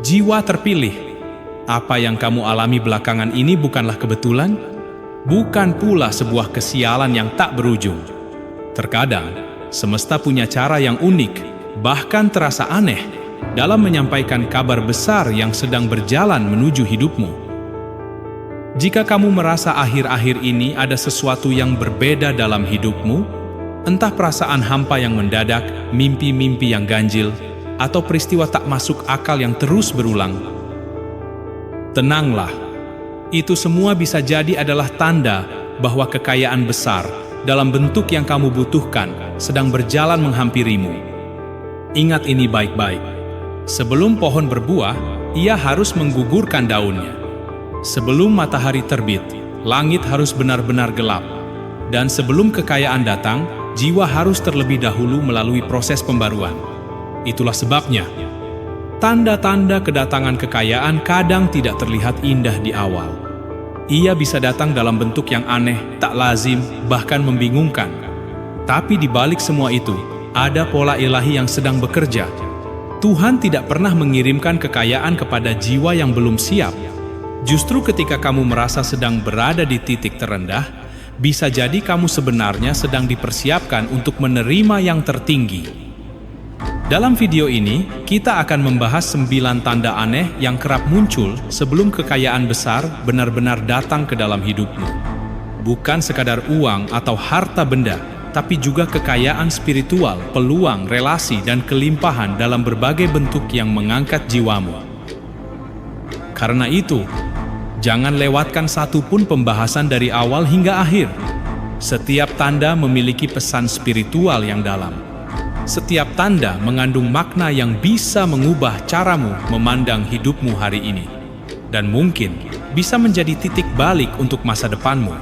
Jiwa terpilih. Apa yang kamu alami belakangan ini bukanlah kebetulan, bukan pula sebuah kesialan yang tak berujung. Terkadang, semesta punya cara yang unik, bahkan terasa aneh, dalam menyampaikan kabar besar yang sedang berjalan menuju hidupmu. Jika kamu merasa akhir-akhir ini ada sesuatu yang berbeda dalam hidupmu, entah perasaan hampa yang mendadak, mimpi-mimpi yang ganjil, atau peristiwa tak masuk akal yang terus berulang, tenanglah. Itu semua bisa jadi adalah tanda bahwa kekayaan besar dalam bentuk yang kamu butuhkan sedang berjalan menghampirimu. Ingat ini baik-baik. Sebelum pohon berbuah, ia harus menggugurkan daunnya. Sebelum matahari terbit, langit harus benar-benar gelap. Dan sebelum kekayaan datang, jiwa harus terlebih dahulu melalui proses pembaruan. Itulah sebabnya, tanda-tanda kedatangan kekayaan kadang tidak terlihat indah di awal. Ia bisa datang dalam bentuk yang aneh, tak lazim, bahkan membingungkan. Tapi di balik semua itu, ada pola ilahi yang sedang bekerja. Tuhan tidak pernah mengirimkan kekayaan kepada jiwa yang belum siap. Justru ketika kamu merasa sedang berada di titik terendah, bisa jadi kamu sebenarnya sedang dipersiapkan untuk menerima yang tertinggi. Dalam video ini, kita akan membahas 9 tanda aneh yang kerap muncul sebelum kekayaan besar benar-benar datang ke dalam hidupmu. Bukan sekadar uang atau harta benda, tapi juga kekayaan spiritual, peluang, relasi, dan kelimpahan dalam berbagai bentuk yang mengangkat jiwamu. Karena itu, jangan lewatkan satupun pembahasan dari awal hingga akhir. Setiap tanda memiliki pesan spiritual yang dalam. Setiap tanda mengandung makna yang bisa mengubah caramu memandang hidupmu hari ini. Dan mungkin bisa menjadi titik balik untuk masa depanmu.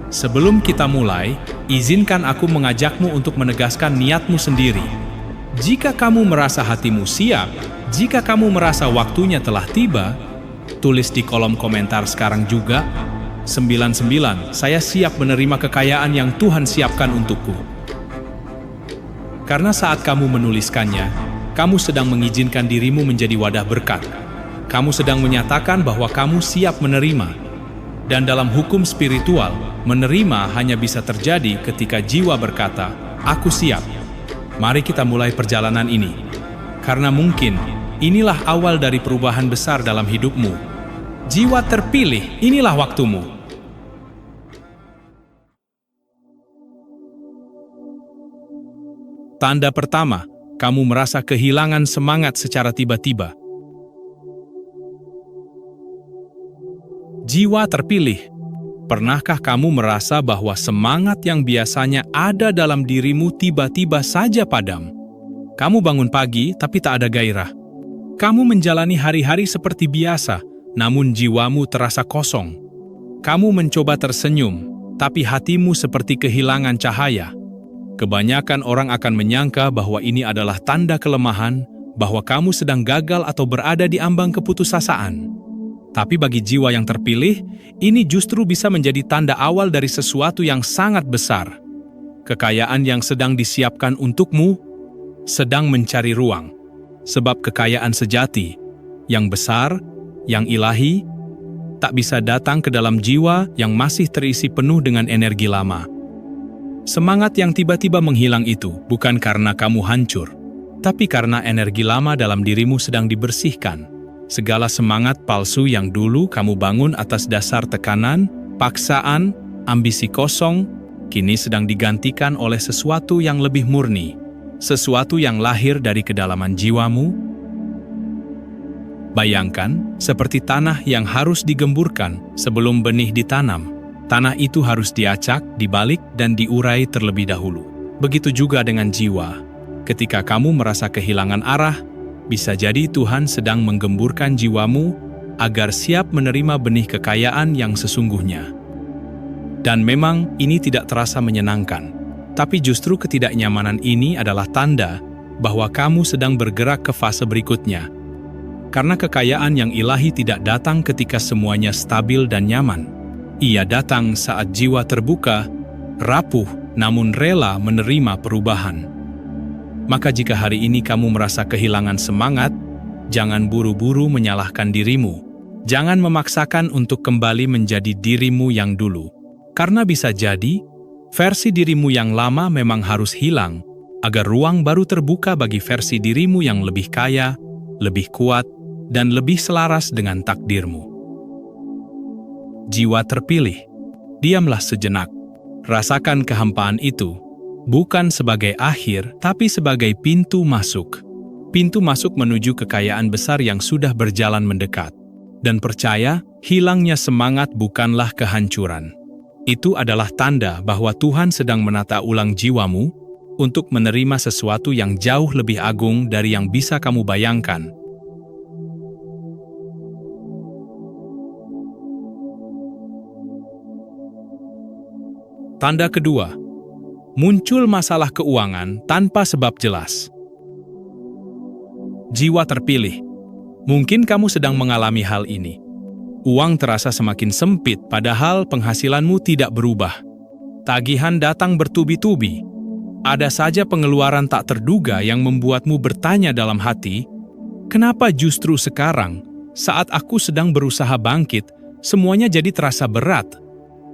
Sebelum kita mulai, izinkan aku mengajakmu untuk menegaskan niatmu sendiri. Jika kamu merasa hatimu siap, jika kamu merasa waktunya telah tiba, tulis di kolom komentar sekarang juga, 99, saya siap menerima kekayaan yang Tuhan siapkan untukku. Karena saat kamu menuliskannya, kamu sedang mengizinkan dirimu menjadi wadah berkat. Kamu sedang menyatakan bahwa kamu siap menerima. Dan dalam hukum spiritual, menerima hanya bisa terjadi ketika jiwa berkata, "Aku siap." Mari kita mulai perjalanan ini. Karena mungkin inilah awal dari perubahan besar dalam hidupmu. Jiwa terpilih, inilah waktumu. Tanda pertama, kamu merasa kehilangan semangat secara tiba-tiba. Jiwa terpilih. Pernahkah kamu merasa bahwa semangat yang biasanya ada dalam dirimu tiba-tiba saja padam? Kamu bangun pagi tapi tak ada gairah. Kamu menjalani hari-hari seperti biasa, namun jiwamu terasa kosong. Kamu mencoba tersenyum, tapi hatimu seperti kehilangan cahaya. Kebanyakan orang akan menyangka bahwa ini adalah tanda kelemahan, bahwa kamu sedang gagal atau berada di ambang keputusasaan. Tapi bagi jiwa yang terpilih, ini justru bisa menjadi tanda awal dari sesuatu yang sangat besar. Kekayaan yang sedang disiapkan untukmu sedang mencari ruang. Sebab kekayaan sejati, yang besar, yang ilahi, tak bisa datang ke dalam jiwa yang masih terisi penuh dengan energi lama. Semangat yang tiba-tiba menghilang itu bukan karena kamu hancur, tapi karena energi lama dalam dirimu sedang dibersihkan. Segala semangat palsu yang dulu kamu bangun atas dasar tekanan, paksaan, ambisi kosong, kini sedang digantikan oleh sesuatu yang lebih murni. Sesuatu yang lahir dari kedalaman jiwamu. Bayangkan, seperti tanah yang harus digemburkan sebelum benih ditanam. Tanah itu harus diacak, dibalik, dan diurai terlebih dahulu. Begitu juga dengan jiwa. Ketika kamu merasa kehilangan arah, bisa jadi Tuhan sedang menggemburkan jiwamu agar siap menerima benih kekayaan yang sesungguhnya. Dan memang ini tidak terasa menyenangkan. Tapi justru ketidaknyamanan ini adalah tanda bahwa kamu sedang bergerak ke fase berikutnya. Karena kekayaan yang ilahi tidak datang ketika semuanya stabil dan nyaman. Ia datang saat jiwa terbuka, rapuh, namun rela menerima perubahan. Maka jika hari ini kamu merasa kehilangan semangat, Jangan buru-buru menyalahkan dirimu. Jangan memaksakan untuk kembali menjadi dirimu yang dulu. Karena bisa jadi, versi dirimu yang lama memang harus hilang, agar ruang baru terbuka bagi versi dirimu yang lebih kaya, lebih kuat, dan lebih selaras dengan takdirmu. Jiwa terpilih, diamlah sejenak. Rasakan kehampaan itu, bukan sebagai akhir, tapi sebagai pintu masuk. Pintu masuk menuju kekayaan besar yang sudah berjalan mendekat. Dan percaya, hilangnya semangat bukanlah kehancuran. Itu adalah tanda bahwa Tuhan sedang menata ulang jiwamu untuk menerima sesuatu yang jauh lebih agung dari yang bisa kamu bayangkan. Tanda kedua, muncul masalah keuangan tanpa sebab jelas. Jiwa terpilih, mungkin kamu sedang mengalami hal ini. Uang terasa semakin sempit padahal penghasilanmu tidak berubah. Tagihan datang bertubi-tubi. Ada saja pengeluaran tak terduga yang membuatmu bertanya dalam hati, kenapa justru sekarang, saat aku sedang berusaha bangkit, semuanya jadi terasa berat?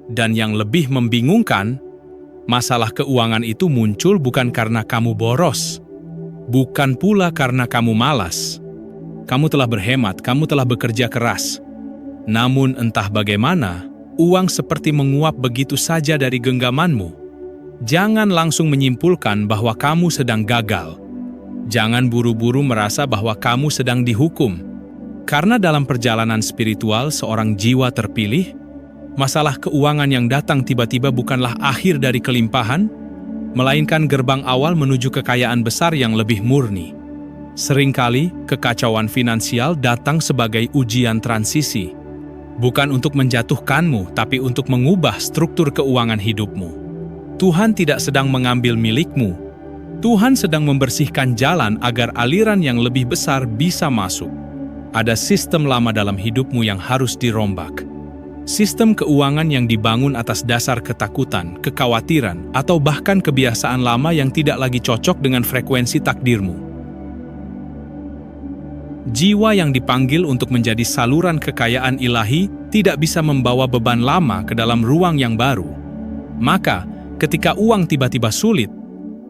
Dan yang lebih membingungkan, masalah keuangan itu muncul bukan karena kamu boros, bukan pula karena kamu malas. Kamu telah berhemat, kamu telah bekerja keras. Namun entah bagaimana, uang seperti menguap begitu saja dari genggamanmu. Jangan langsung menyimpulkan bahwa kamu sedang gagal. Jangan buru-buru merasa bahwa kamu sedang dihukum. Karena dalam perjalanan spiritual seorang jiwa terpilih, masalah keuangan yang datang tiba-tiba bukanlah akhir dari kelimpahan, melainkan gerbang awal menuju kekayaan besar yang lebih murni. Seringkali, kekacauan finansial datang sebagai ujian transisi. Bukan untuk menjatuhkanmu, tapi untuk mengubah struktur keuangan hidupmu. Tuhan tidak sedang mengambil milikmu. Tuhan sedang membersihkan jalan agar aliran yang lebih besar bisa masuk. Ada sistem lama dalam hidupmu yang harus dirombak. Sistem keuangan yang dibangun atas dasar ketakutan, kekhawatiran, atau bahkan kebiasaan lama yang tidak lagi cocok dengan frekuensi takdirmu. Jiwa yang dipanggil untuk menjadi saluran kekayaan ilahi tidak bisa membawa beban lama ke dalam ruang yang baru. Maka, ketika uang tiba-tiba sulit,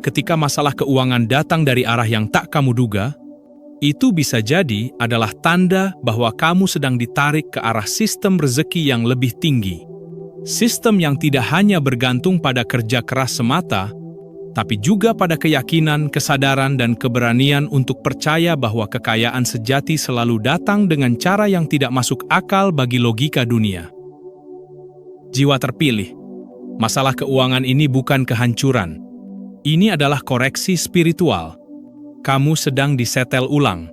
ketika masalah keuangan datang dari arah yang tak kamu duga, itu bisa jadi adalah tanda bahwa kamu sedang ditarik ke arah sistem rezeki yang lebih tinggi. Sistem yang tidak hanya bergantung pada kerja keras semata, tapi juga pada keyakinan, kesadaran, dan keberanian untuk percaya bahwa kekayaan sejati selalu datang dengan cara yang tidak masuk akal bagi logika dunia. Jiwa terpilih, masalah keuangan ini bukan kehancuran. Ini adalah koreksi spiritual. Kamu sedang disetel ulang.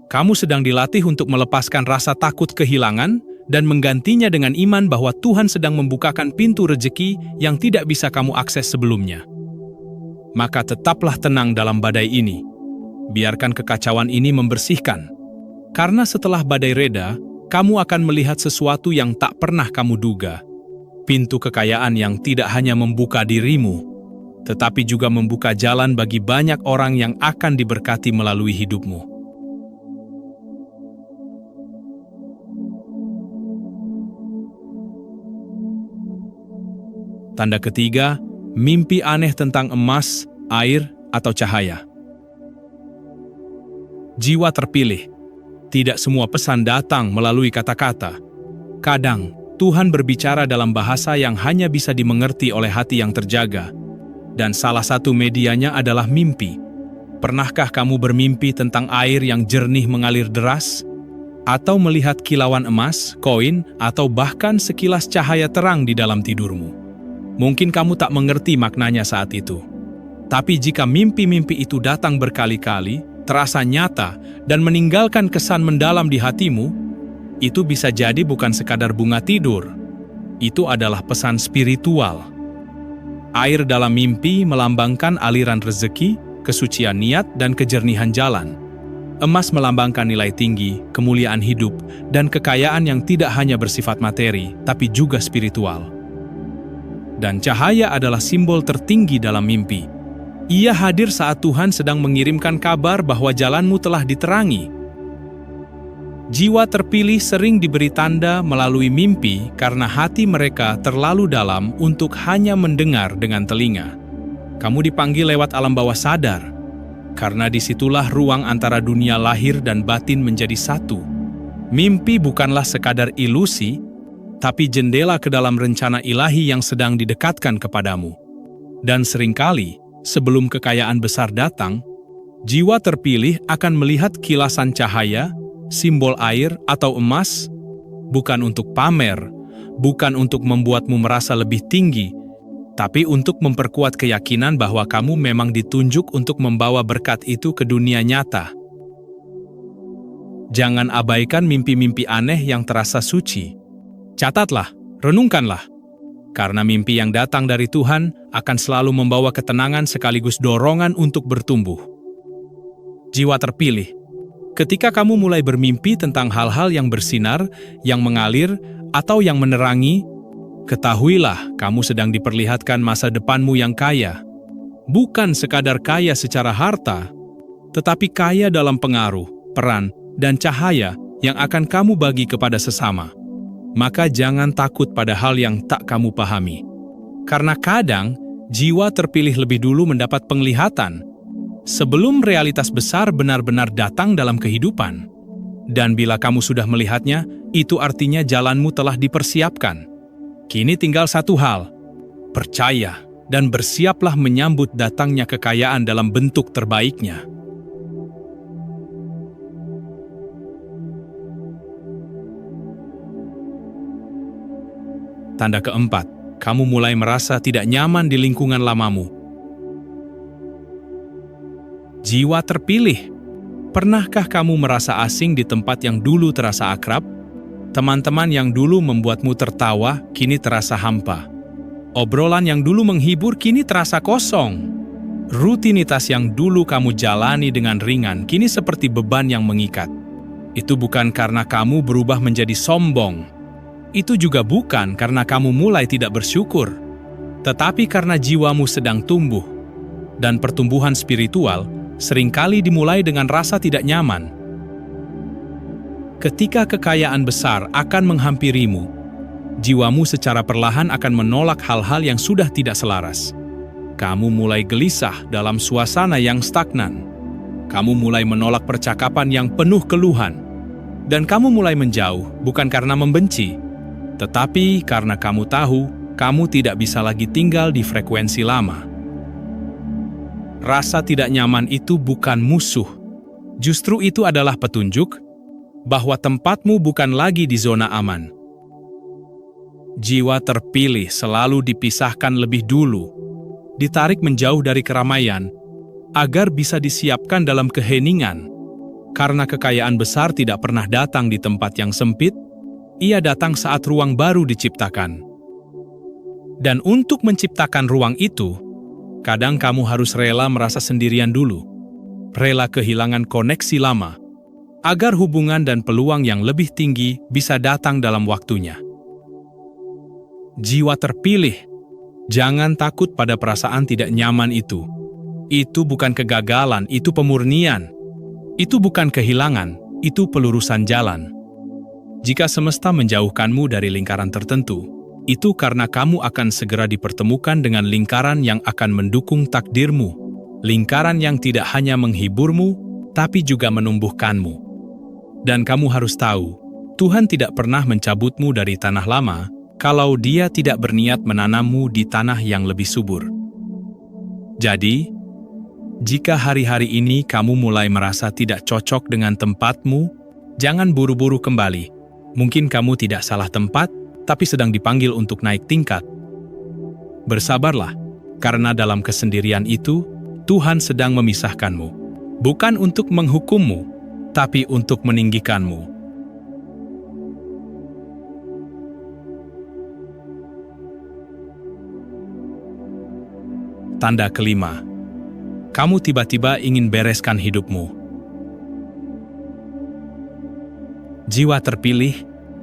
Kamu sedang dilatih untuk melepaskan rasa takut kehilangan dan menggantinya dengan iman bahwa Tuhan sedang membukakan pintu rezeki yang tidak bisa kamu akses sebelumnya. Maka tetaplah tenang dalam badai ini. Biarkan kekacauan ini membersihkan. Karena setelah badai reda, kamu akan melihat sesuatu yang tak pernah kamu duga. Pintu kekayaan yang tidak hanya membuka dirimu, tetapi juga membuka jalan bagi banyak orang yang akan diberkati melalui hidupmu. Tanda ketiga, mimpi aneh tentang emas, air, atau cahaya. Jiwa terpilih, tidak semua pesan datang melalui kata-kata. Kadang, Tuhan berbicara dalam bahasa yang hanya bisa dimengerti oleh hati yang terjaga. Dan salah satu medianya adalah mimpi. Pernahkah kamu bermimpi tentang air yang jernih mengalir deras? Atau melihat kilauan emas, koin, atau bahkan sekilas cahaya terang di dalam tidurmu? Mungkin kamu tak mengerti maknanya saat itu. Tapi jika mimpi-mimpi itu datang berkali-kali, terasa nyata, dan meninggalkan kesan mendalam di hatimu, itu bisa jadi bukan sekadar bunga tidur. Itu adalah pesan spiritual. Air dalam mimpi melambangkan aliran rezeki, kesucian niat, dan kejernihan jalan. Emas melambangkan nilai tinggi, kemuliaan hidup, dan kekayaan yang tidak hanya bersifat materi, tapi juga spiritual. Dan cahaya adalah simbol tertinggi dalam mimpi. Ia hadir saat Tuhan sedang mengirimkan kabar bahwa jalanmu telah diterangi. Jiwa terpilih sering diberi tanda melalui mimpi karena hati mereka terlalu dalam untuk hanya mendengar dengan telinga. Kamu dipanggil lewat alam bawah sadar, karena disitulah ruang antara dunia lahir dan batin menjadi satu. Mimpi bukanlah sekadar ilusi, tapi jendela ke dalam rencana ilahi yang sedang didekatkan kepadamu. Dan seringkali, sebelum kekayaan besar datang, jiwa terpilih akan melihat kilasan cahaya, simbol air atau emas, bukan untuk pamer, bukan untuk membuatmu merasa lebih tinggi, tapi untuk memperkuat keyakinan bahwa kamu memang ditunjuk untuk membawa berkat itu ke dunia nyata. Jangan abaikan mimpi-mimpi aneh yang terasa suci. Catatlah, renungkanlah, karena mimpi yang datang dari Tuhan akan selalu membawa ketenangan sekaligus dorongan untuk bertumbuh. Jiwa terpilih. Ketika kamu mulai bermimpi tentang hal-hal yang bersinar, yang mengalir, atau yang menerangi, ketahuilah kamu sedang diperlihatkan masa depanmu yang kaya. Bukan sekadar kaya secara harta, tetapi kaya dalam pengaruh, peran, dan cahaya yang akan kamu bagi kepada sesama. Maka jangan takut pada hal yang tak kamu pahami. Karena kadang, jiwa terpilih lebih dulu mendapat penglihatan, sebelum realitas besar benar-benar datang dalam kehidupan. Dan bila kamu sudah melihatnya, itu artinya jalanmu telah dipersiapkan. Kini tinggal satu hal, percaya dan bersiaplah menyambut datangnya kekayaan dalam bentuk terbaiknya. Tanda keempat, kamu mulai merasa tidak nyaman di lingkungan lamamu. Jiwa terpilih. Pernahkah kamu merasa asing di tempat yang dulu terasa akrab? Teman-teman yang dulu membuatmu tertawa, kini terasa hampa. Obrolan yang dulu menghibur, kini terasa kosong. Rutinitas yang dulu kamu jalani dengan ringan, kini seperti beban yang mengikat. Itu bukan karena kamu berubah menjadi sombong. Itu juga bukan karena kamu mulai tidak bersyukur. Tetapi karena jiwamu sedang tumbuh. Dan pertumbuhan spiritual seringkali dimulai dengan rasa tidak nyaman. Ketika kekayaan besar akan menghampirimu, jiwamu secara perlahan akan menolak hal-hal yang sudah tidak selaras. Kamu mulai gelisah dalam suasana yang stagnan. Kamu mulai menolak percakapan yang penuh keluhan. Dan kamu mulai menjauh bukan karena membenci, tetapi karena kamu tahu kamu tidak bisa lagi tinggal di frekuensi lama. Rasa tidak nyaman itu bukan musuh. Justru itu adalah petunjuk bahwa tempatmu bukan lagi di zona aman. Jiwa terpilih selalu dipisahkan lebih dulu, ditarik menjauh dari keramaian, agar bisa disiapkan dalam keheningan. Karena kekayaan besar tidak pernah datang di tempat yang sempit, ia datang saat ruang baru diciptakan. Dan untuk menciptakan ruang itu, kadang kamu harus rela merasa sendirian dulu, rela kehilangan koneksi lama, agar hubungan dan peluang yang lebih tinggi bisa datang dalam waktunya. Jiwa terpilih, jangan takut pada perasaan tidak nyaman itu. Itu bukan kegagalan, itu pemurnian. Itu bukan kehilangan, itu pelurusan jalan. Jika semesta menjauhkanmu dari lingkaran tertentu, itu karena kamu akan segera dipertemukan dengan lingkaran yang akan mendukung takdirmu. Lingkaran yang tidak hanya menghiburmu, tapi juga menumbuhkanmu. Dan kamu harus tahu, Tuhan tidak pernah mencabutmu dari tanah lama kalau Dia tidak berniat menanammu di tanah yang lebih subur. Jadi, jika hari-hari ini kamu mulai merasa tidak cocok dengan tempatmu, jangan buru-buru kembali. Mungkin kamu tidak salah tempat, tapi sedang dipanggil untuk naik tingkat. Bersabarlah, karena dalam kesendirian itu, Tuhan sedang memisahkanmu. Bukan untuk menghukummu, tapi untuk meninggikanmu. Tanda kelima, kamu tiba-tiba ingin bereskan hidupmu. Jiwa terpilih,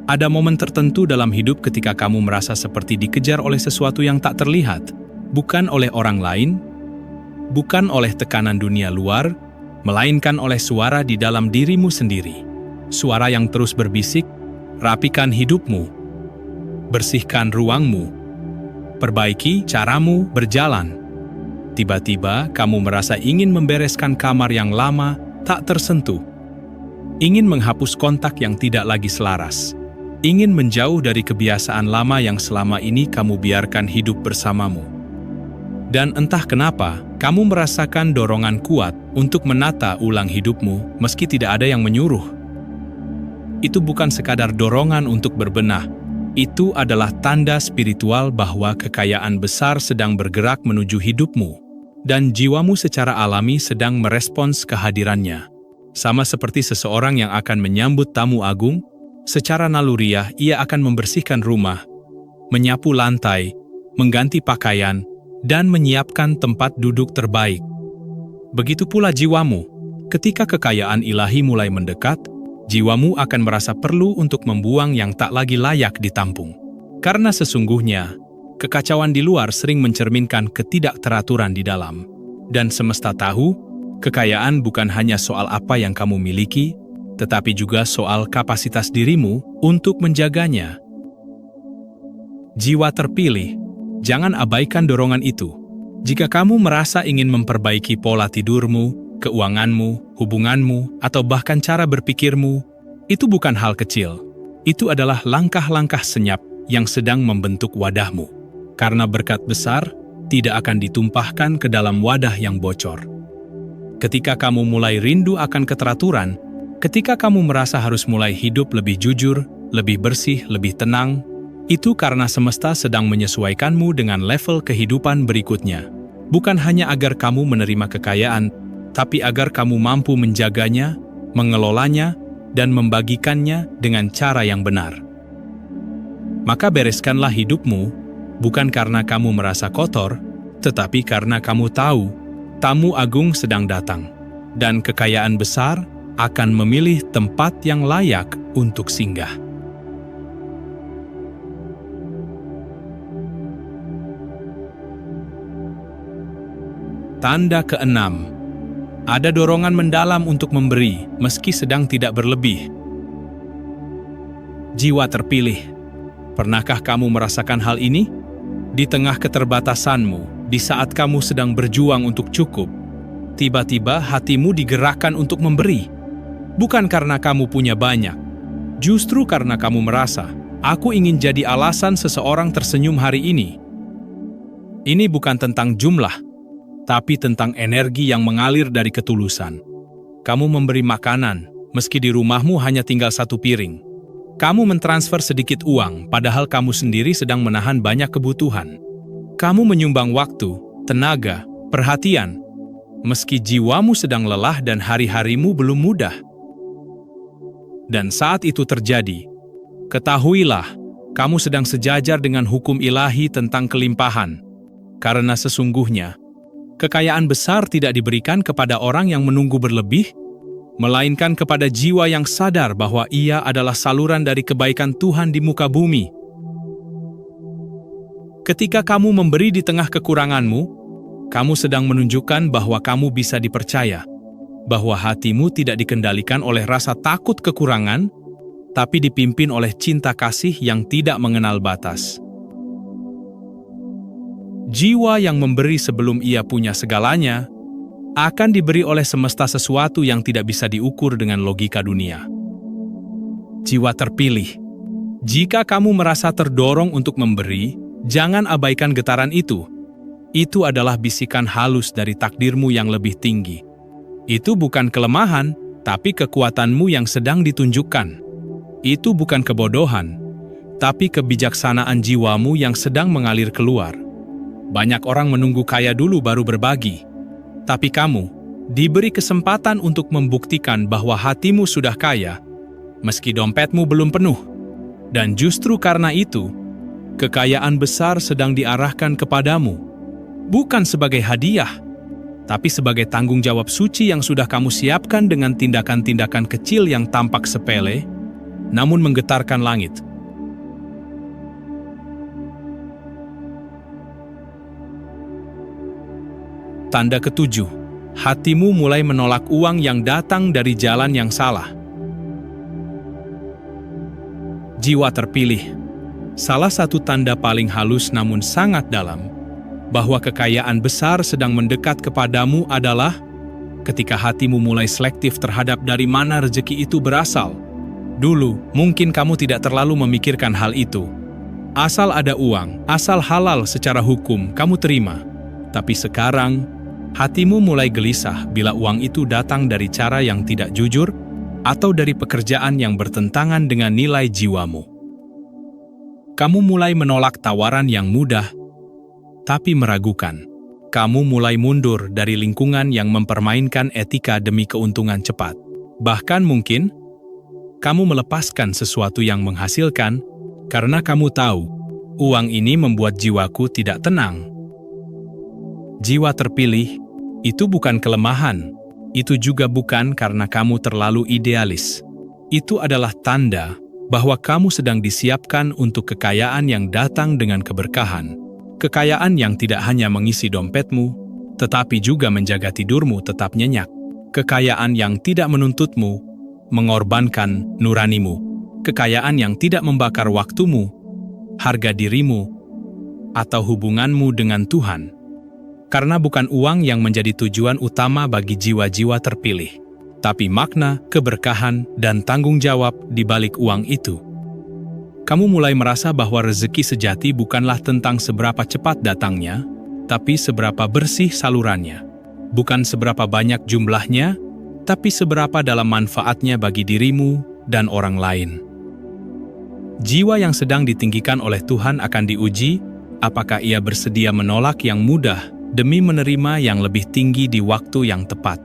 ada momen tertentu dalam hidup ketika kamu merasa seperti dikejar oleh sesuatu yang tak terlihat, bukan oleh orang lain, bukan oleh tekanan dunia luar, melainkan oleh suara di dalam dirimu sendiri. Suara yang terus berbisik, rapikan hidupmu, bersihkan ruangmu, perbaiki caramu berjalan. Tiba-tiba kamu merasa ingin membereskan kamar yang lama tak tersentuh. Ingin menghapus kontak yang tidak lagi selaras. Ingin menjauh dari kebiasaan lama yang selama ini kamu biarkan hidup bersamamu. Dan entah kenapa, kamu merasakan dorongan kuat untuk menata ulang hidupmu meski tidak ada yang menyuruh. Itu bukan sekadar dorongan untuk berbenah. Itu adalah tanda spiritual bahwa kekayaan besar sedang bergerak menuju hidupmu, dan jiwamu secara alami sedang merespons kehadirannya. Sama seperti seseorang yang akan menyambut tamu agung, secara naluriah ia akan membersihkan rumah, menyapu lantai, mengganti pakaian, dan menyiapkan tempat duduk terbaik. Begitu pula jiwamu. Ketika kekayaan ilahi mulai mendekat, jiwamu akan merasa perlu untuk membuang yang tak lagi layak ditampung. Karena sesungguhnya, kekacauan di luar sering mencerminkan ketidakteraturan di dalam. Dan semesta tahu, kekayaan bukan hanya soal apa yang kamu miliki, tetapi juga soal kapasitas dirimu untuk menjaganya. Jiwa terpilih, jangan abaikan dorongan itu. Jika kamu merasa ingin memperbaiki pola tidurmu, keuanganmu, hubunganmu, atau bahkan cara berpikirmu, itu bukan hal kecil. Itu adalah langkah-langkah senyap yang sedang membentuk wadahmu. Karena berkat besar tidak akan ditumpahkan ke dalam wadah yang bocor. Ketika kamu mulai rindu akan keteraturan, ketika kamu merasa harus mulai hidup lebih jujur, lebih bersih, lebih tenang, itu karena semesta sedang menyesuaikanmu dengan level kehidupan berikutnya. Bukan hanya agar kamu menerima kekayaan, tapi agar kamu mampu menjaganya, mengelolanya, dan membagikannya dengan cara yang benar. Maka bereskanlah hidupmu, bukan karena kamu merasa kotor, tetapi karena kamu tahu tamu agung sedang datang, dan kekayaan besar akan memilih tempat yang layak untuk singgah. Tanda keenam, ada dorongan mendalam untuk memberi meski sedang tidak berlebih. Jiwa terpilih, pernahkah kamu merasakan hal ini? Di tengah keterbatasanmu, di saat kamu sedang berjuang untuk cukup, tiba-tiba hatimu digerakkan untuk memberi. Bukan karena kamu punya banyak, justru karena kamu merasa, aku ingin jadi alasan seseorang tersenyum hari ini. Ini bukan tentang jumlah, tapi tentang energi yang mengalir dari ketulusan. Kamu memberi makanan, meski di rumahmu hanya tinggal satu piring. Kamu mentransfer sedikit uang, padahal kamu sendiri sedang menahan banyak kebutuhan. Kamu menyumbang waktu, tenaga, perhatian, meski jiwamu sedang lelah dan hari-harimu belum mudah. Dan saat itu terjadi, ketahuilah, kamu sedang sejajar dengan hukum ilahi tentang kelimpahan. Karena sesungguhnya, kekayaan besar tidak diberikan kepada orang yang menunggu berlebih, melainkan kepada jiwa yang sadar bahwa ia adalah saluran dari kebaikan Tuhan di muka bumi. Ketika kamu memberi di tengah kekuranganmu, kamu sedang menunjukkan bahwa kamu bisa dipercaya, bahwa hatimu tidak dikendalikan oleh rasa takut kekurangan, tapi dipimpin oleh cinta kasih yang tidak mengenal batas. Jiwa yang memberi sebelum ia punya segalanya, akan diberi oleh semesta sesuatu yang tidak bisa diukur dengan logika dunia. Jiwa terpilih, jika kamu merasa terdorong untuk memberi, jangan abaikan getaran itu. Itu adalah bisikan halus dari takdirmu yang lebih tinggi. Itu bukan kelemahan, tapi kekuatanmu yang sedang ditunjukkan. Itu bukan kebodohan, tapi kebijaksanaan jiwamu yang sedang mengalir keluar. Banyak orang menunggu kaya dulu baru berbagi. Tapi kamu diberi kesempatan untuk membuktikan bahwa hatimu sudah kaya, meski dompetmu belum penuh. Dan justru karena itu, kekayaan besar sedang diarahkan kepadamu, bukan sebagai hadiah, tapi sebagai tanggung jawab suci yang sudah kamu siapkan dengan tindakan-tindakan kecil yang tampak sepele, namun menggetarkan langit. Tanda ketujuh, hatimu mulai menolak uang yang datang dari jalan yang salah. Jiwa terpilih. Salah satu tanda paling halus namun sangat dalam bahwa kekayaan besar sedang mendekat kepadamu adalah ketika hatimu mulai selektif terhadap dari mana rezeki itu berasal. Dulu, mungkin kamu tidak terlalu memikirkan hal itu. Asal ada uang, asal halal secara hukum, kamu terima. Tapi sekarang, hatimu mulai gelisah bila uang itu datang dari cara yang tidak jujur atau dari pekerjaan yang bertentangan dengan nilai jiwamu. Kamu mulai menolak tawaran yang mudah, tapi meragukan. Kamu mulai mundur dari lingkungan yang mempermainkan etika demi keuntungan cepat. Bahkan mungkin, kamu melepaskan sesuatu yang menghasilkan karena kamu tahu, uang ini membuat jiwaku tidak tenang. Jiwa terpilih itu bukan kelemahan. Itu juga bukan karena kamu terlalu idealis. Itu adalah tanda bahwa kamu sedang disiapkan untuk kekayaan yang datang dengan keberkahan. Kekayaan yang tidak hanya mengisi dompetmu, tetapi juga menjaga tidurmu tetap nyenyak. Kekayaan yang tidak menuntutmu, mengorbankan nuranimu. Kekayaan yang tidak membakar waktumu, harga dirimu, atau hubunganmu dengan Tuhan. Karena bukan uang yang menjadi tujuan utama bagi jiwa-jiwa terpilih, tapi makna, keberkahan, dan tanggung jawab di balik uang itu. Kamu mulai merasa bahwa rezeki sejati bukanlah tentang seberapa cepat datangnya, tapi seberapa bersih salurannya. Bukan seberapa banyak jumlahnya, tapi seberapa dalam manfaatnya bagi dirimu dan orang lain. Jiwa yang sedang ditinggikan oleh Tuhan akan diuji, apakah ia bersedia menolak yang mudah demi menerima yang lebih tinggi di waktu yang tepat.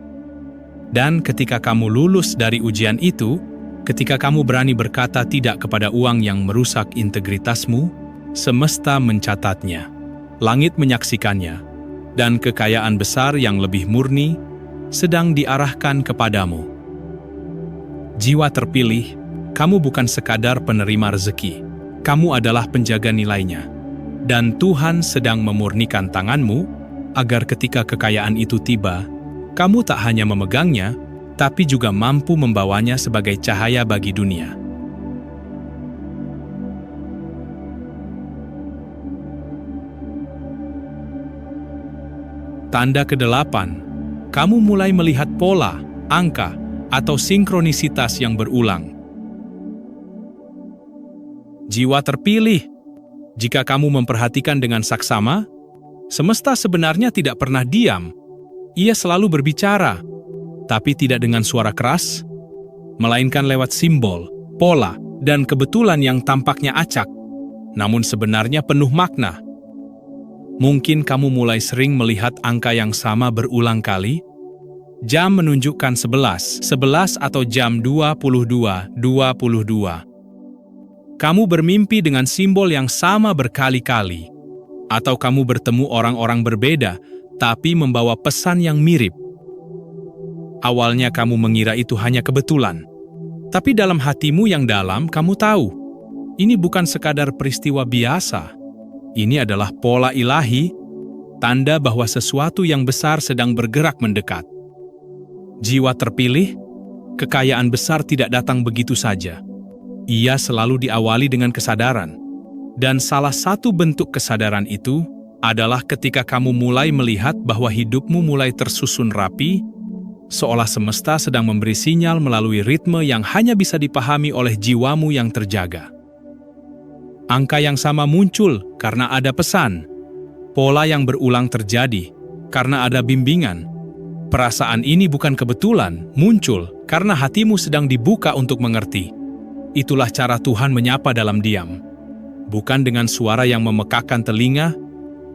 Dan ketika kamu lulus dari ujian itu, ketika kamu berani berkata tidak kepada uang yang merusak integritasmu, semesta mencatatnya, langit menyaksikannya, dan kekayaan besar yang lebih murni sedang diarahkan kepadamu. Jiwa terpilih, kamu bukan sekadar penerima rezeki, kamu adalah penjaga nilainya. Dan Tuhan sedang memurnikan tanganmu, agar ketika kekayaan itu tiba, kamu tak hanya memegangnya, tapi juga mampu membawanya sebagai cahaya bagi dunia. Tanda ke-8, kamu mulai melihat pola, angka, atau sinkronisitas yang berulang. Jiwa terpilih, jika kamu memperhatikan dengan saksama, semesta sebenarnya tidak pernah diam. Ia selalu berbicara, tapi tidak dengan suara keras, melainkan lewat simbol, pola, dan kebetulan yang tampaknya acak, namun sebenarnya penuh makna. Mungkin kamu mulai sering melihat angka yang sama berulang kali. Jam menunjukkan 11 atau jam 22. Kamu bermimpi dengan simbol yang sama berkali-kali. Atau kamu bertemu orang-orang berbeda, tapi membawa pesan yang mirip. Awalnya kamu mengira itu hanya kebetulan. Tapi dalam hatimu yang dalam, kamu tahu, ini bukan sekadar peristiwa biasa. Ini adalah pola ilahi, tanda bahwa sesuatu yang besar sedang bergerak mendekat. Jiwa terpilih, kekayaan besar tidak datang begitu saja. Ia selalu diawali dengan kesadaran. Dan salah satu bentuk kesadaran itu adalah ketika kamu mulai melihat bahwa hidupmu mulai tersusun rapi, seolah semesta sedang memberi sinyal melalui ritme yang hanya bisa dipahami oleh jiwamu yang terjaga. Angka yang sama muncul karena ada pesan. Pola yang berulang terjadi karena ada bimbingan. Perasaan ini bukan kebetulan, muncul karena hatimu sedang dibuka untuk mengerti. Itulah cara Tuhan menyapa dalam diam. Bukan dengan suara yang memekakkan telinga,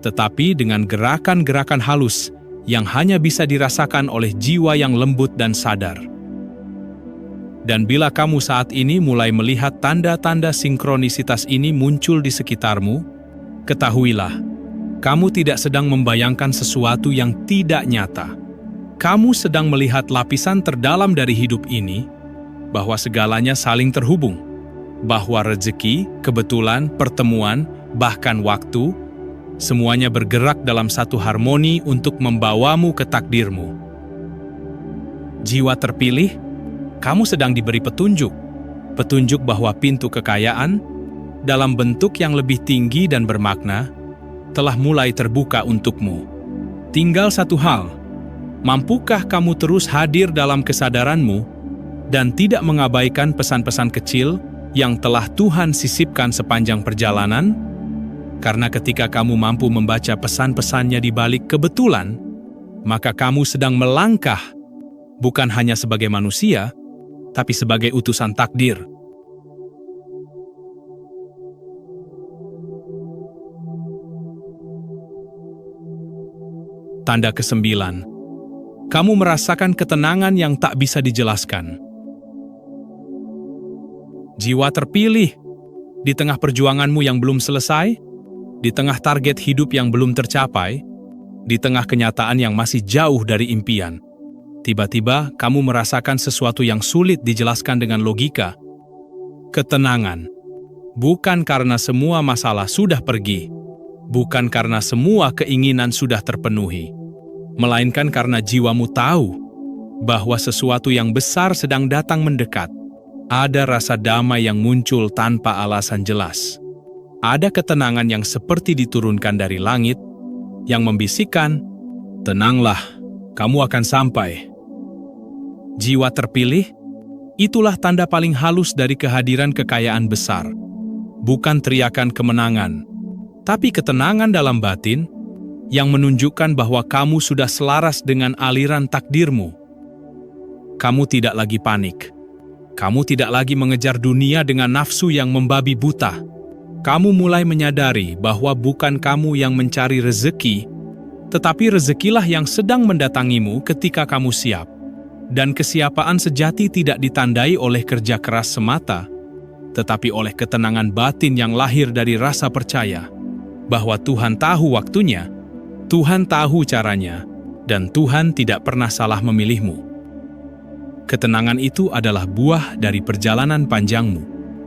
tetapi dengan gerakan-gerakan halus yang hanya bisa dirasakan oleh jiwa yang lembut dan sadar. Dan bila kamu saat ini mulai melihat tanda-tanda sinkronisitas ini muncul di sekitarmu, ketahuilah, kamu tidak sedang membayangkan sesuatu yang tidak nyata. Kamu sedang melihat lapisan terdalam dari hidup ini, bahwa segalanya saling terhubung. Bahwa rezeki, kebetulan, pertemuan, bahkan waktu, semuanya bergerak dalam satu harmoni untuk membawamu ke takdirmu. Jiwa terpilih, kamu sedang diberi petunjuk. petunjuk bahwa pintu kekayaan, dalam bentuk yang lebih tinggi dan bermakna, telah mulai terbuka untukmu. Tinggal satu hal, mampukah kamu terus hadir dalam kesadaranmu dan tidak mengabaikan pesan-pesan kecil yang telah Tuhan sisipkan sepanjang perjalanan? Karena ketika kamu mampu membaca pesan-pesannya di balik kebetulan, maka kamu sedang melangkah bukan hanya sebagai manusia, tapi sebagai utusan takdir. Tanda ke-9. Kamu merasakan ketenangan yang tak bisa dijelaskan. Jiwa terpilih di tengah perjuanganmu yang belum selesai, di tengah target hidup yang belum tercapai, di tengah kenyataan yang masih jauh dari impian. Tiba-tiba kamu merasakan sesuatu yang sulit dijelaskan dengan logika. Ketenangan. Bukan karena semua masalah sudah pergi, bukan karena semua keinginan sudah terpenuhi, melainkan karena jiwamu tahu bahwa sesuatu yang besar sedang datang mendekat. Ada rasa damai yang muncul tanpa alasan jelas. Ada ketenangan yang seperti diturunkan dari langit, yang membisikkan, "Tenanglah, kamu akan sampai." Jiwa terpilih, itulah tanda paling halus dari kehadiran kekayaan besar. Bukan teriakan kemenangan, tapi ketenangan dalam batin yang menunjukkan bahwa kamu sudah selaras dengan aliran takdirmu. Kamu tidak lagi panik. Kamu tidak lagi mengejar dunia dengan nafsu yang membabi buta. Kamu mulai menyadari bahwa bukan kamu yang mencari rezeki, tetapi rezekilah yang sedang mendatangimu ketika kamu siap. Dan kesiapaan sejati tidak ditandai oleh kerja keras semata, tetapi oleh ketenangan batin yang lahir dari rasa percaya bahwa Tuhan tahu waktunya, Tuhan tahu caranya, dan Tuhan tidak pernah salah memilihmu. Ketenangan itu adalah buah dari perjalanan panjangmu,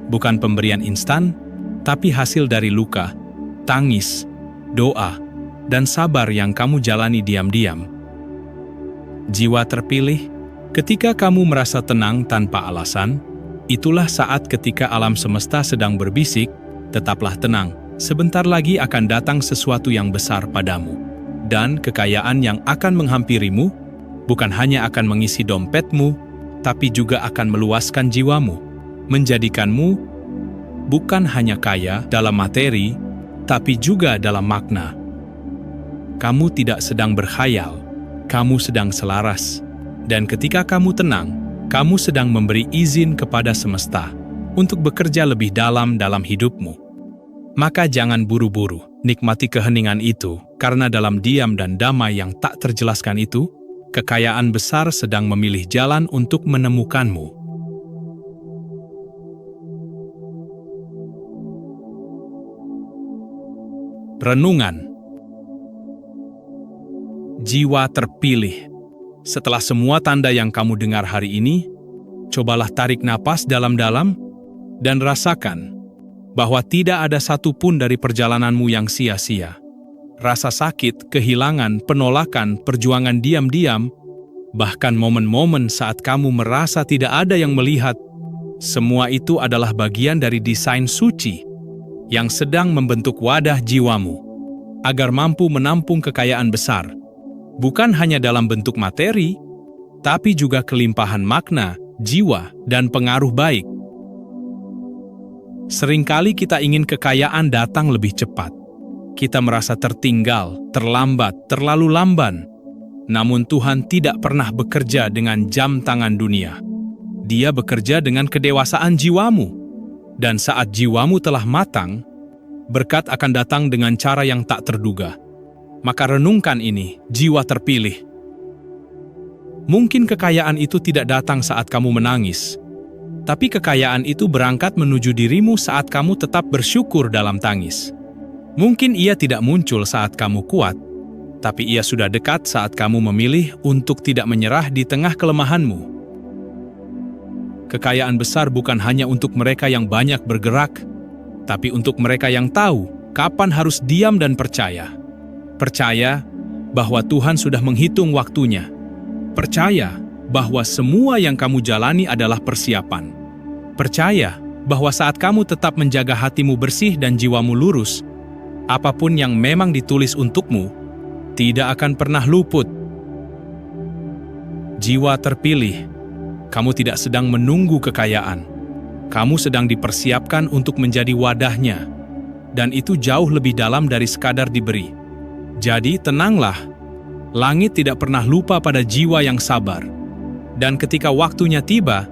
bukan pemberian instan, tapi hasil dari luka, tangis, doa, dan sabar yang kamu jalani diam-diam. Jiwa terpilih, ketika kamu merasa tenang tanpa alasan, itulah saat ketika alam semesta sedang berbisik, "Tetaplah tenang, sebentar lagi akan datang sesuatu yang besar padamu." Dan kekayaan yang akan menghampirimu, bukan hanya akan mengisi dompetmu, tapi juga akan meluaskan jiwamu, menjadikanmu bukan hanya kaya dalam materi, tapi juga dalam makna. Kamu tidak sedang berkhayal, kamu sedang selaras. Dan ketika kamu tenang, kamu sedang memberi izin kepada semesta untuk bekerja lebih dalam hidupmu. Maka jangan buru-buru, nikmati keheningan itu, karena dalam diam dan damai yang tak terjelaskan itu, kekayaan besar sedang memilih jalan untuk menemukanmu. Renungan. Jiwa terpilih. Setelah semua tanda yang kamu dengar hari ini, cobalah tarik napas dalam-dalam dan rasakan bahwa tidak ada satupun dari perjalananmu yang sia-sia. Rasa sakit, kehilangan, penolakan, perjuangan diam-diam, bahkan momen-momen saat kamu merasa tidak ada yang melihat, semua itu adalah bagian dari desain suci yang sedang membentuk wadah jiwamu agar mampu menampung kekayaan besar. Bukan hanya dalam bentuk materi, tapi juga kelimpahan makna, jiwa, dan pengaruh baik. Seringkali kita ingin kekayaan datang lebih cepat. Kita merasa tertinggal, terlambat, terlalu lamban. Namun Tuhan tidak pernah bekerja dengan jam tangan dunia. Dia bekerja dengan kedewasaan jiwamu. Dan saat jiwamu telah matang, berkat akan datang dengan cara yang tak terduga. Maka renungkan ini, jiwa terpilih. Mungkin kekayaan itu tidak datang saat kamu menangis, tapi kekayaan itu berangkat menuju dirimu saat kamu tetap bersyukur dalam tangis. Mungkin ia tidak muncul saat kamu kuat, tapi ia sudah dekat saat kamu memilih untuk tidak menyerah di tengah kelemahanmu. Kekayaan besar bukan hanya untuk mereka yang banyak bergerak, tapi untuk mereka yang tahu kapan harus diam dan percaya. Percaya bahwa Tuhan sudah menghitung waktunya. Percaya bahwa semua yang kamu jalani adalah persiapan. Percaya bahwa saat kamu tetap menjaga hatimu bersih dan jiwamu lurus, apapun yang memang ditulis untukmu tidak akan pernah luput. Jiwa terpilih, kamu tidak sedang menunggu kekayaan. Kamu sedang dipersiapkan untuk menjadi wadahnya, dan itu jauh lebih dalam dari sekadar diberi. Jadi tenanglah, langit tidak pernah lupa pada jiwa yang sabar. Dan ketika waktunya tiba,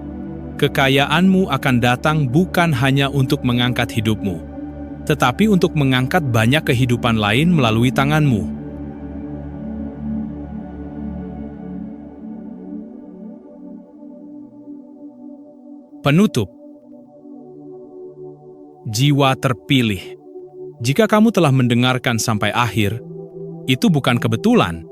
kekayaanmu akan datang bukan hanya untuk mengangkat hidupmu, tetapi untuk mengangkat banyak kehidupan lain melalui tanganmu. Penutup. Jiwa terpilih. Jika kamu telah mendengarkan sampai akhir, itu bukan kebetulan.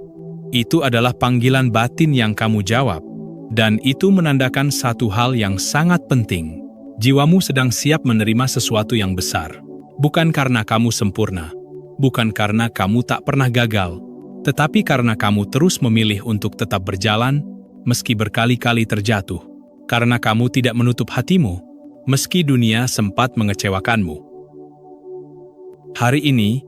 Itu adalah panggilan batin yang kamu jawab. Dan itu menandakan satu hal yang sangat penting. Jiwamu sedang siap menerima sesuatu yang besar. Bukan karena kamu sempurna, bukan karena kamu tak pernah gagal, tetapi karena kamu terus memilih untuk tetap berjalan meski berkali-kali terjatuh. Karena kamu tidak menutup hatimu, meski dunia sempat mengecewakanmu. Hari ini,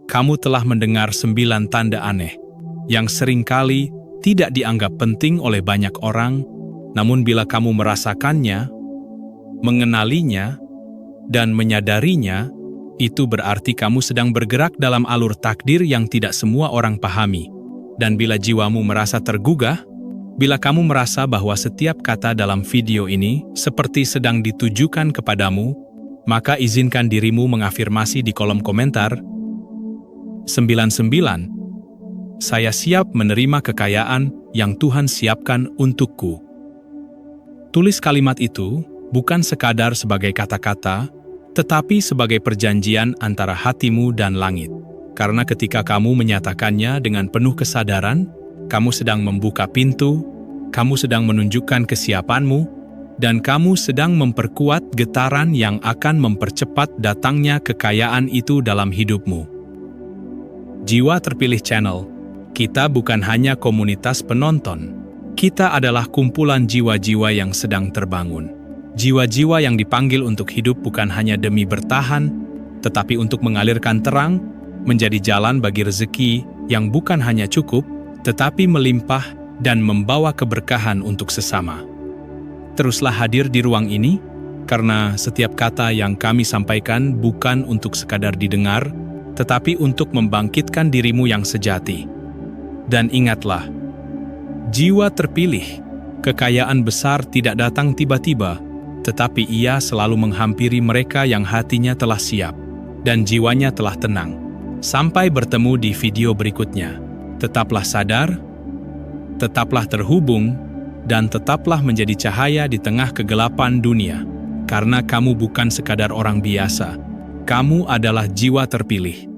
kamu telah mendengar 9 tanda aneh yang seringkali tidak dianggap penting oleh banyak orang, namun bila kamu merasakannya, mengenalinya, dan menyadarinya, itu berarti kamu sedang bergerak dalam alur takdir yang tidak semua orang pahami. Dan bila jiwamu merasa tergugah, bila kamu merasa bahwa setiap kata dalam video ini seperti sedang ditujukan kepadamu, maka izinkan dirimu mengafirmasi di kolom komentar, 99. Saya siap menerima kekayaan yang Tuhan siapkan untukku. Tulis kalimat itu bukan sekadar sebagai kata-kata, tetapi sebagai perjanjian antara hatimu dan langit. Karena ketika kamu menyatakannya dengan penuh kesadaran, kamu sedang membuka pintu, kamu sedang menunjukkan kesiapanmu, dan kamu sedang memperkuat getaran yang akan mempercepat datangnya kekayaan itu dalam hidupmu. Jiwa Terpilih Channel. Kita bukan hanya komunitas penonton. Kita adalah kumpulan jiwa-jiwa yang sedang terbangun. Jiwa-jiwa yang dipanggil untuk hidup bukan hanya demi bertahan, tetapi untuk mengalirkan terang, menjadi jalan bagi rezeki yang bukan hanya cukup, tetapi melimpah dan membawa keberkahan untuk sesama. Teruslah hadir di ruang ini, karena setiap kata yang kami sampaikan bukan untuk sekadar didengar, tetapi untuk membangkitkan dirimu yang sejati. Dan ingatlah, jiwa terpilih, kekayaan besar tidak datang tiba-tiba, tetapi ia selalu menghampiri mereka yang hatinya telah siap, dan jiwanya telah tenang. Sampai bertemu di video berikutnya. Tetaplah sadar, tetaplah terhubung, dan tetaplah menjadi cahaya di tengah kegelapan dunia. Karena kamu bukan sekadar orang biasa, kamu adalah jiwa terpilih.